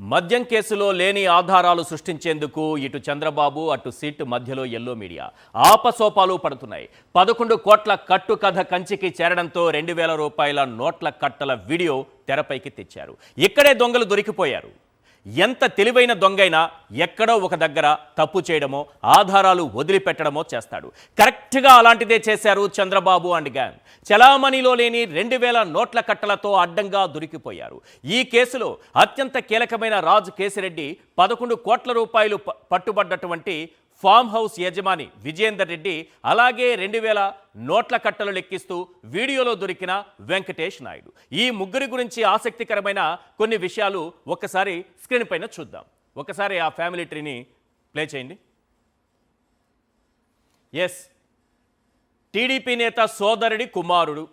మద్యం కేసులో లేని ఆధారాలు సృష్టించేందుకు ఇటు చంద్రబాబు అటు సిట్ మధ్యలో ఎల్లో మీడియా ఆపసోపాలు పడుతున్నాయి. 11 కోట్ల కట్టు కథ కంచికి చేరడంతో 2,000 రూపాయల నోట్ల కట్టల వీడియో తెరపైకి తెచ్చారు. ఇక్కడే దొంగలు దొరికిపోయారు. ఎంత తెలివైన దొంగైనా ఎక్కడో ఒక దగ్గర తప్పు చేయడమో ఆధారాలు వదిలిపెట్టడమో చేస్తాడు. కరెక్ట్గా అలాంటిదే చేశారు చంద్రబాబు అండ్ గ్యాంగ్. చలామణిలో లేని 2,000 నోట్ల కట్టలతో అడ్డంగా దొరికిపోయారు. ఈ కేసులో అత్యంత కీలకమైన రాజ్ కేసిరెడ్డి 11 కోట్ల రూపాయలు పట్టుబడ్డటువంటి ఫామ్ హౌస్ యజమాని విజయేందర్ రెడ్డి, అలాగే 2,000 నోట్ల కట్టలు లెక్కిస్తూ వీడియోలో దొరికిన వెంకటేష్ నాయుడు. ఈ ముగ్గురి గురించి ఆసక్తికరమైన కొన్ని విషయాలు ఒక్కసారి స్క్రీన్ పైన చూద్దాం. ఒకసారి ఆ ఫ్యామిలీ ట్రీని ప్లే చేయండి. ఎస్, టీడీపీ నేత సోదరుడి కుమారుడు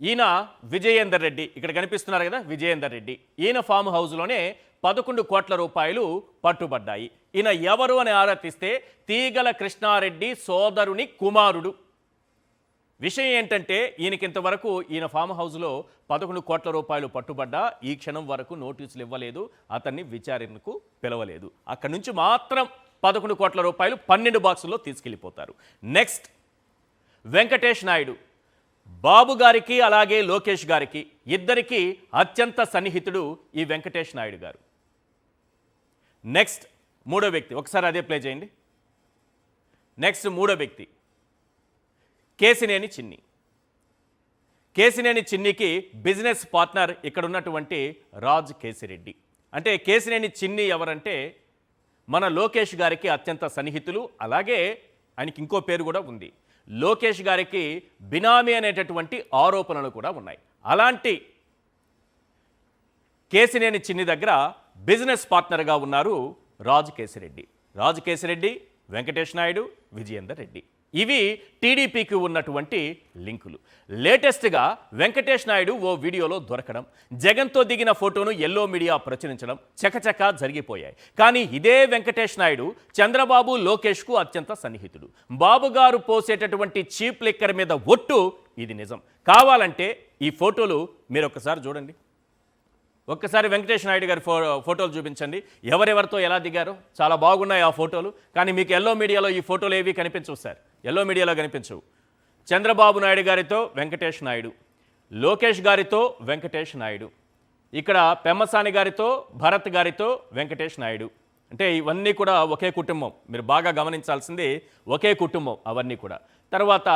ఈయన విజయేందర్ రెడ్డి. ఇక్కడ కనిపిస్తున్నారు కదా విజయేందర్ రెడ్డి. ఈయన ఫామ్ హౌస్లోనే 11 కోట్ల రూపాయలు పట్టుబడ్డాయి. ఈయన ఎవరు అని ఆరా తీస్తే తీగల కృష్ణారెడ్డి సోదరుని కుమారుడు. విషయం ఏంటంటే ఈయనకింతవరకు ఈయన ఫామ్ హౌస్లో 11 కోట్ల రూపాయలు పట్టుబడ్డా ఈ క్షణం వరకు నోటీసులు ఇవ్వలేదు, అతన్ని విచారణకు పిలవలేదు. అక్కడి నుంచి మాత్రం 11 కోట్ల రూపాయలు 12 బాక్సుల్లో తీసుకెళ్ళిపోతారు. నెక్స్ట్, వెంకటేష్ నాయుడు బాబు గారికి అలాగే లోకేష్ గారికి ఇద్దరికి అత్యంత సన్నిహితుడు ఈ వెంకటేష్ నాయుడు గారు. నెక్స్ట్, మూడో వ్యక్తి, ఒకసారి అదే ప్లే చేయండి. నెక్స్ట్, మూడో వ్యక్తి కేసినేని చిన్ని. కేసినేని చిన్నికి బిజినెస్ పార్ట్నర్ ఇక్కడ ఉన్నటువంటి రాజ్ కేసిరెడ్డి. అంటే కేసినేని చిన్ని ఎవరంటే మన లోకేష్ గారికి అత్యంత సన్నిహితులు, అలాగే ఆయనకి ఇంకో పేరు కూడా ఉంది. లోకేష్ గారికి బినామీ అనేటటువంటి ఆరోపణలు కూడా ఉన్నాయి. అలాంటి కేసినేని చిన్ని దగ్గర బిజినెస్ పార్ట్నర్గా ఉన్నారు రాజ్ కేసిరెడ్డి. రాజ్ కేసిరెడ్డి, వెంకటేష్ నాయుడు, విజయేందర్ రెడ్డి. ఇవి టీడీపీకి ఉన్నటువంటి లింకులు. లేటెస్ట్గా వెంకటేష్ నాయుడు ఓ వీడియోలో దొరకడం, జగన్తో దిగిన ఫోటోను ఎల్లో మీడియా ప్రచురించడం చకచకా జరిగిపోయాయి. కానీ ఇదే వెంకటేష్ నాయుడు చంద్రబాబు లోకేష్కు అత్యంత సన్నిహితుడు. బాబు గారు పోసేటటువంటి చీప్ లిక్కర్ మీద ఒట్టు ఇది నిజం. కావాలంటే ఈ ఫోటోలు మీరు ఒక్కసారి చూడండి. ఒక్కసారి వెంకటేష్ నాయుడు గారి ఫోటోలు చూపించండి. ఎవరెవరితో ఎలా దిగారో చాలా బాగున్నాయి ఆ ఫోటోలు. కానీ మీకు ఎల్లో మీడియాలో ఈ ఫోటోలు ఏవి కనిపించవు సార్, ఎల్లో మీడియాలో కనిపించవు. చంద్రబాబు నాయుడు గారితో వెంకటేష్ నాయుడు, లోకేష్ గారితో వెంకటేష్ నాయుడు, ఇక్కడ పెమ్మసాని గారితో భరత్ గారితో వెంకటేష్ నాయుడు. అంటే ఇవన్నీ కూడా ఒకే కుటుంబం. మీరు బాగా గమనించాల్సింది ఒకే కుటుంబం అవన్నీ కూడా. తర్వాత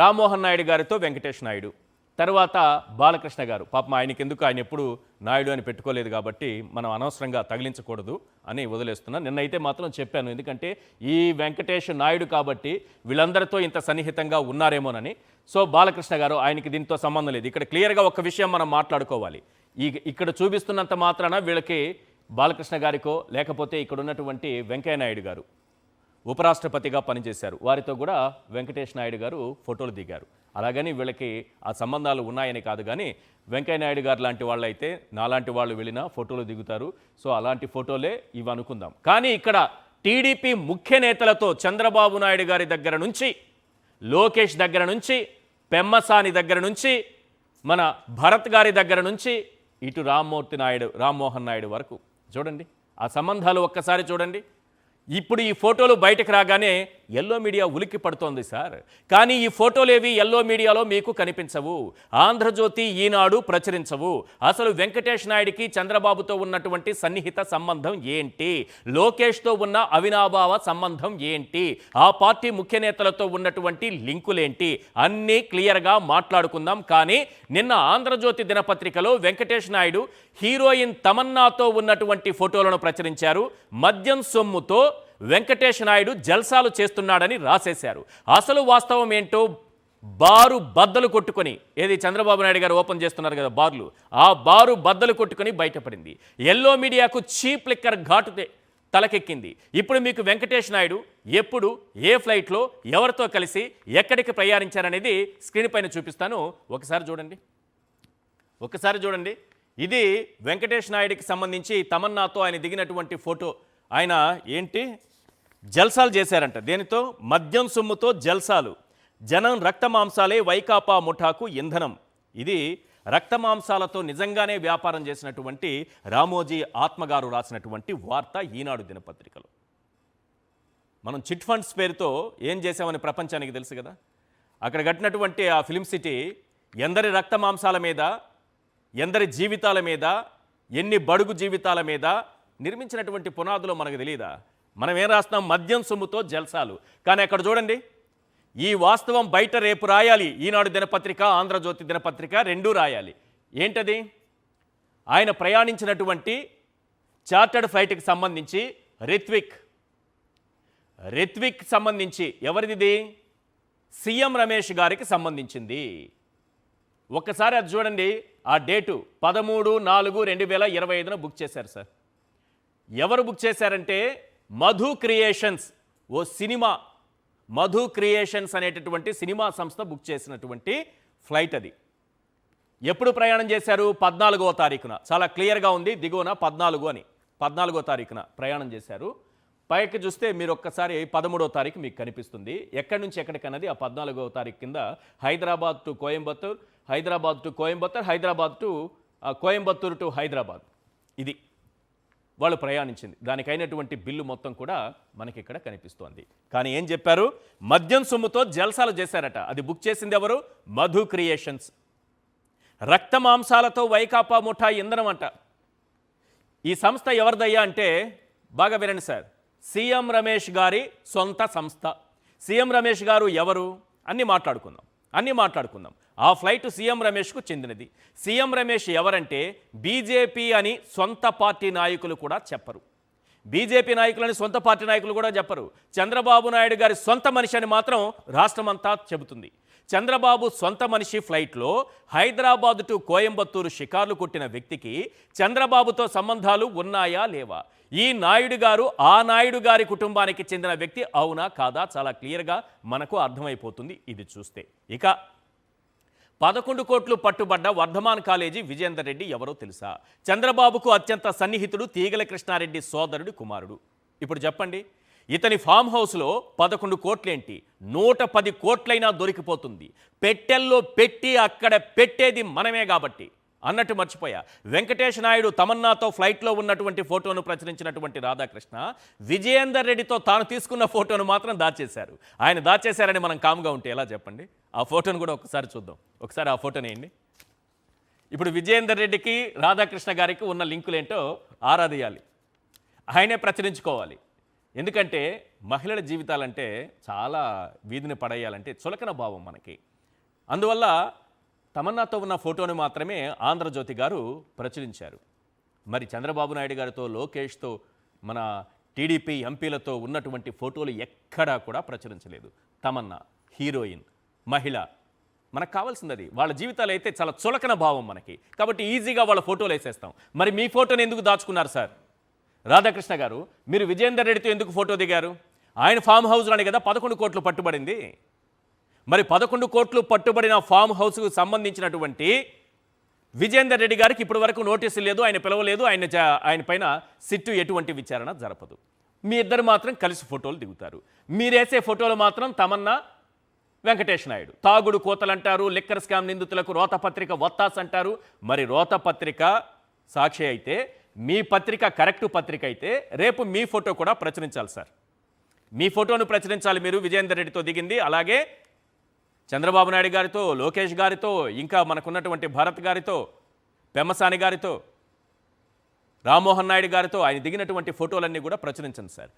రామ్మోహన్ నాయుడు గారితో వెంకటేష్ నాయుడు, తర్వాత బాలకృష్ణ గారు. పాపం ఆయనకి ఎందుకు, ఆయన ఎప్పుడు నాయుడు అని పెట్టుకోలేదు కాబట్టి మనం అనవసరంగా తగిలించకూడదు అని వదిలేస్తున్నాను. నిన్నైతే మాత్రం చెప్పాను, ఎందుకంటే ఈ వెంకటేష్ నాయుడు కాబట్టి వీళ్ళందరితో ఇంత సన్నిహితంగా ఉన్నారేమోనని. సో బాలకృష్ణ గారు, ఆయనకి దీంతో సంబంధం లేదు. ఇక్కడ క్లియర్గా ఒక విషయం మనం మాట్లాడుకోవాలి. ఇక్కడ చూపిస్తున్నంత మాత్రాన వీళ్ళకి బాలకృష్ణ గారికో లేకపోతే ఇక్కడ ఉన్నటువంటి వెంకయ్య నాయుడు గారు ఉపరాష్ట్రపతిగా పనిచేశారు, వారితో కూడా వెంకటేష్ నాయుడు గారు ఫోటోలు దిగారు. అలాగని వీళ్ళకి ఆ సంబంధాలు ఉన్నాయని కాదు, కానీ వెంకయ్య నాయుడు గారు లాంటి వాళ్ళు అయితే నాలాంటి వాళ్ళు వెళ్ళినా ఫోటోలు దిగుతారు. సో అలాంటి ఫోటోలే ఇవి అనుకుందాం. కానీ ఇక్కడ టీడీపీ ముఖ్య నేతలతో చంద్రబాబు నాయుడు గారి దగ్గర నుంచి, లోకేష్ దగ్గర నుంచి, పెమ్మసాని దగ్గర నుంచి, మన భరత్ గారి దగ్గర నుంచి ఇటు రామ్మోహన్ నాయుడు వరకు చూడండి ఆ సంబంధాలు ఒక్కసారి చూడండి. ఇప్పుడు ఈ ఫోటోలు బయటకు రాగానే ఎల్లో మీడియా ఉలిక్కి పడుతోంది సార్. కానీ ఈ ఫోటోలేవి ఎల్లో మీడియాలో మీకు కనిపించవు, ఆంధ్రజ్యోతి, ఈనాడు ప్రచురించవు. అసలు వెంకటేష్ నాయుడికి చంద్రబాబుతో ఉన్నటువంటి సన్నిహిత సంబంధం ఏంటి, లోకేష్తో ఉన్న అవినాభావ సంబంధం ఏంటి, ఆ పార్టీ ముఖ్య నేతలతో ఉన్నటువంటి లింకులేంటి, అన్నీ క్లియర్గా మాట్లాడుకుందాం. కానీ నిన్న ఆంధ్రజ్యోతి దినపత్రికలో వెంకటేష్ నాయుడు హీరోయిన్ తమన్నాతో ఉన్నటువంటి ఫోటోలను ప్రచురించారు. మద్యం సొమ్ముతో వెంకటేష్ నాయుడు జల్సాలు చేస్తున్నాడని రాసేశారు. అసలు వాస్తవం ఏంటో బారు బద్దలు కొట్టుకొని, ఏది చంద్రబాబు నాయుడు గారు ఓపెన్ చేస్తున్నారు కదా బార్లు, ఆ బారు బద్దలు కొట్టుకొని బయటపడింది. ఎల్లో మీడియాకు చీప్ లిక్కర్ ఘాటు తలకెక్కింది. ఇప్పుడు మీకు వెంకటేష్ నాయుడు ఎప్పుడు, ఏ ఫ్లైట్లో, ఎవరితో కలిసి ఎక్కడికి ప్రయాణించారనేది స్క్రీన్ పైన చూపిస్తాను. ఒకసారి చూడండి. ఇది వెంకటేష్ నాయుడికి సంబంధించి తమన్నాతో ఆయన దిగినటువంటి ఫోటో. ఆయన ఏంటి జల్సాలు చేశారంట. దేనితో? మద్యం సొమ్ముతో జల్సాలు. జనం రక్త మాంసాలే వైకాపా ముఠాకు ఇంధనం. ఇది రక్తమాంసాలతో నిజంగానే వ్యాపారం చేసినటువంటి రామోజీ ఆత్మగారు రాసినటువంటి వార్త ఈనాడు దినపత్రికలో. మనం చిట్ ఫండ్స్ పేరుతో ఏం చేసామని ప్రపంచానికి తెలుసు కదా. అక్కడ కట్టినటువంటి ఆ ఫిల్మ్ సిటీ ఎందరి రక్తమాంసాల మీద, ఎందరి జీవితాల మీద, ఎన్ని బడుగు జీవితాల మీద నిర్మించినటువంటి పునాదులో మనకు తెలియదా? మనం ఏం రాస్తున్నాం? మద్యం సొమ్ముతో జల్సాలు. కానీ అక్కడ చూడండి, ఈ వాస్తవం బయట రేపు రాయాలి. ఈనాడు దినపత్రిక, ఆంధ్రజ్యోతి దినపత్రిక రెండూ రాయాలి. ఏంటది? ఆయన ప్రయాణించినటువంటి చార్టర్డ్ ఫ్లైట్కి సంబంధించి రిత్విక్ సంబంధించి ఎవరిది? సీఎం రమేష్ గారికి సంబంధించింది. ఒక్కసారి అది చూడండి. ఆ డేటు 13/4/2025 బుక్ చేశారు సార్. ఎవరు బుక్ చేశారంటే మధు క్రియేషన్స్, ఓ సినిమా, మధు క్రియేషన్స్ అనేటటువంటి సినిమా సంస్థ బుక్ చేసినటువంటి ఫ్లైట్ అది. ఎప్పుడు ప్రయాణం చేశారు? 14వ తారీఖున. చాలా క్లియర్గా ఉంది దిగువన 14 అని. 14వ తారీఖున ప్రయాణం చేశారు. పైకి చూస్తే మీరు ఒక్కసారి 13వ తారీఖు మీకు కనిపిస్తుంది. ఎక్కడి నుంచి ఎక్కడికన్నది ఆ 14వ తారీఖు కింద Hyderabad to Coimbatore, Hyderabad to Coimbatore, Hyderabad to Coimbatore to Hyderabad. ఇది వాళ్ళు ప్రయాణించింది. దానికైనటువంటి బిల్లు మొత్తం కూడా మనకి ఇక్కడ కనిపిస్తోంది. కానీ ఏం చెప్పారు? మద్యం సొమ్ముతో జల్సాలు చేశారట. అది బుక్ చేసింది ఎవరు? మధు క్రియేషన్స్. రక్తమాంసాలతో వైకాపా ముఠా ఇంధనం అంట. ఈ సంస్థ ఎవరిదయ్యా అంటే బాగా వినండి సార్. సీఎం రమేష్ గారి సొంత సంస్థ. సీఎం రమేష్ గారు ఎవరు? అన్నీ మాట్లాడుకుందాం. ఆ ఫ్లైట్ సీఎం రమేష్కు చెందినది. సీఎం రమేష్ ఎవరంటే బీజేపీ అని సొంత పార్టీ నాయకులు కూడా చెప్పరు. బీజేపీ నాయకులని సొంత పార్టీ నాయకులు కూడా చెప్పరు. చంద్రబాబు నాయుడు గారి సొంత మనిషి అని మాత్రం రాష్ట్రమంతా చెబుతుంది. చంద్రబాబు సొంత మనిషి ఫ్లైట్లో హైదరాబాద్ టు కోయంబత్తూరు షికార్లు కొట్టిన వ్యక్తికి చంద్రబాబుతో సంబంధాలు ఉన్నాయా లేవా? ఈ నాయుడు గారు ఆ నాయుడు గారి కుటుంబానికి చెందిన వ్యక్తి అవునా కాదా? చాలా క్లియర్గా మనకు అర్థమైపోతుంది ఇది చూస్తే. ఇక 11 కోట్లు పట్టుబడ్డ వర్ధమాన్ కాలేజీ విజయేందర్ రెడ్డి ఎవరో తెలుసా? చంద్రబాబుకు అత్యంత సన్నిహితుడు, తీగల కృష్ణారెడ్డి సోదరుడు, కుమారుడు. ఇప్పుడు చెప్పండి, ఇతని ఫామ్ హౌస్లో 11 కోట్లేంటి, 110 కోట్లైనా దొరికిపోతుంది. పెట్టెల్లో పెట్టి అక్కడ పెట్టేది మనమే కాబట్టి అన్నట్టు మర్చిపోయా. వెంకటేష్ నాయుడు తమన్నాతో ఫ్లైట్లో ఉన్నటువంటి ఫోటోను ప్రచురించినటువంటి రాధాకృష్ణ విజయేందర్ రెడ్డితో తాను తీసుకున్న ఫోటోను మాత్రం దాచేశారు. ఆయన దాచేశారని మనం కామ్గా ఉంటే ఎలా చెప్పండి? ఆ ఫోటోను కూడా ఒకసారి చూద్దాం. ఒకసారి ఆ ఫోటోని వేయండి. ఇప్పుడు విజయేందర్ రెడ్డికి రాధాకృష్ణ గారికి ఉన్న లింకులేంటో ఆరాధియాలి, ఆయనే ప్రచురించుకోవాలి. ఎందుకంటే మహిళల జీవితాలంటే చాలా వీధిని పడేయాలంటే చులకన భావం మనకి. అందువల్ల తమన్నాతో ఉన్న ఫోటోను మాత్రమే ఆంధ్రజ్యోతి గారు ప్రచురించారు. మరి చంద్రబాబు నాయుడు గారితో, లోకేష్తో, మన టీడీపీ ఎంపీలతో ఉన్నటువంటి ఫోటోలు ఎక్కడా కూడా ప్రచురించలేదు. తమన్నా హీరోయిన్, మహిళ, మనకు కావాల్సింది అది. వాళ్ళ జీవితాలు అయితే చాలా చులకన భావం మనకి. కాబట్టి ఈజీగా వాళ్ళ ఫోటోలు వేసేస్తాం. మరి మీ ఫోటోని ఎందుకు దాచుకున్నారు సార్? రాధాకృష్ణ గారు, మీరు విజయేందర్ రెడ్డితో ఎందుకు ఫోటో దిగారు? ఆయన ఫామ్ హౌస్లోనే కదా 11 కోట్లు పట్టుబడింది. మరి 11 కోట్లు పట్టుబడిన ఫామ్ హౌస్కు సంబంధించినటువంటి విజయేందర్ రెడ్డి గారికి ఇప్పటి వరకు నోటీసులు లేదు, ఆయన పిలవలేదు, ఆయన పైన సిట్టు ఎటువంటి విచారణ జరపదు. మీ ఇద్దరు మాత్రం కలిసి ఫోటోలు దిగుతారు. మీరేసే ఫోటోలు మాత్రం తమన్నా, వెంకటేష్ నాయుడు. తాగుడు కోతలంటారు, లిక్కర్ స్కామ్ నిందితులకు రోతపత్రిక వత్తాస్ అంటారు. మరి రోతపత్రిక సాక్షి అయితే, మీ పత్రిక కరెక్టు పత్రిక అయితే రేపు మీ ఫోటో కూడా ప్రచురించాలి సార్. మీ ఫోటోను ప్రచురించాలి మీరు విజయేందర్ రెడ్డితో దిగింది. అలాగే చంద్రబాబు నాయుడు గారితో, లోకేష్ గారితో, ఇంకా మనకున్నటువంటి భరత్ గారితో, పెమ్మసాని గారితో, రామ్మోహన్ నాయుడు గారితో ఆయన దిగినటువంటి ఫోటోలన్నీ కూడా ప్రచురించండి సార్.